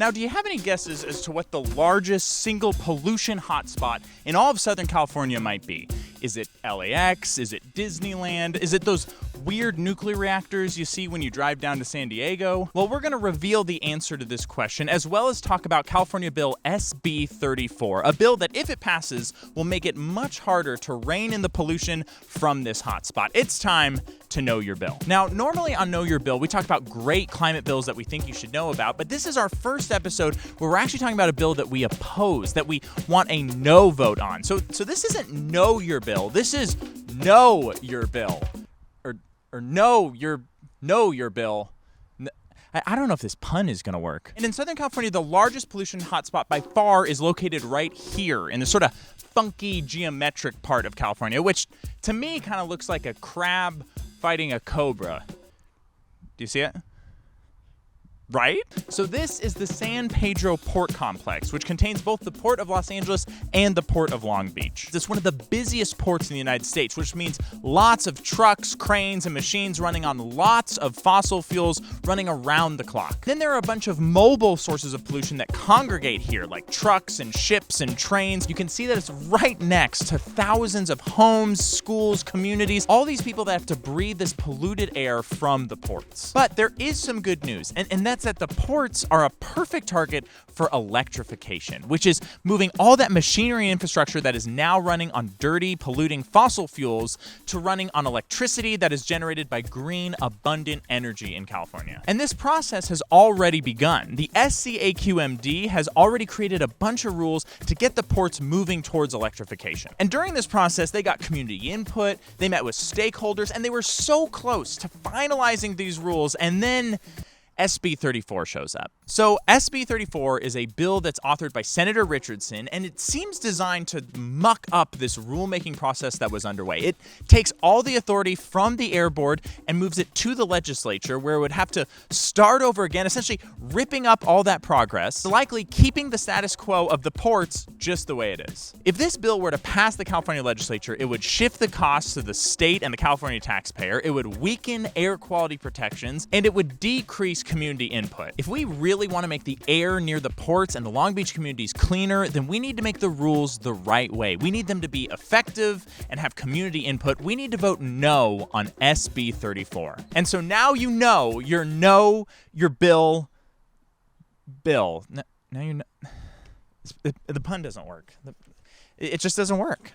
Now, do you have any guesses as to what the largest single pollution hotspot in all of Southern California might be? Is it LAX? Is it Disneyland? Is it those weird nuclear reactors you see when you drive down to San Diego? Well, we're going to reveal the answer to this question, as well as talk about California Bill SB 34, a bill that, if it passes, will make it much harder to rein in the pollution from this hotspot. It's time to know your bill. Now, normally on Know Your Bill, we talk about great climate bills that we think you should know about, but this is our first episode where we're actually talking about a bill that we oppose, that we want a no vote on. So this isn't Know Your Bill. This is Know Your Bill. Or Know Your Bill. I don't know if this pun is going to work. And in Southern California, the largest pollution hotspot by far is located right here in the sort of funky geometric part of California, which to me kind of looks like a crab fighting a cobra. Do you see it? Right? So this is the San Pedro Port Complex, which contains both the Port of Los Angeles and the Port of Long Beach. It's one of the busiest ports in the United States, which means lots of trucks, cranes, and machines running on lots of fossil fuels running around the clock. Then there are a bunch of mobile sources of pollution that congregate here, like trucks and ships and trains. You can see that it's right next to thousands of homes, schools, communities, all these people that have to breathe this polluted air from the ports. But there is some good news, and that's that the ports are a perfect target for electrification, which is moving all that machinery and infrastructure that is now running on dirty, polluting fossil fuels to running on electricity that is generated by green, abundant energy in California. And this process has already begun. The SCAQMD has already created a bunch of rules to get the ports moving towards electrification. And during this process, they got community input, they met with stakeholders, and they were so close to finalizing these rules, and then SB 34 shows up. So SB 34 is a bill that's authored by Senator Richardson, and it seems designed to muck up this rulemaking process that was underway. It takes all the authority from the Air Board and moves it to the legislature, where it would have to start over again, essentially ripping up all that progress, likely keeping the status quo of the ports just the way it is. If this bill were to pass the California legislature, it would shift the costs to the state and the California taxpayer, it would weaken air quality protections, and it would decrease community input. If we really want to make the air near the ports and the Long Beach communities cleaner, then we need to make the rules the right way. We need them to be effective and have community input. We need to vote no on SB 34. And so now you know your bill. Now you know. The pun doesn't work. It just doesn't work.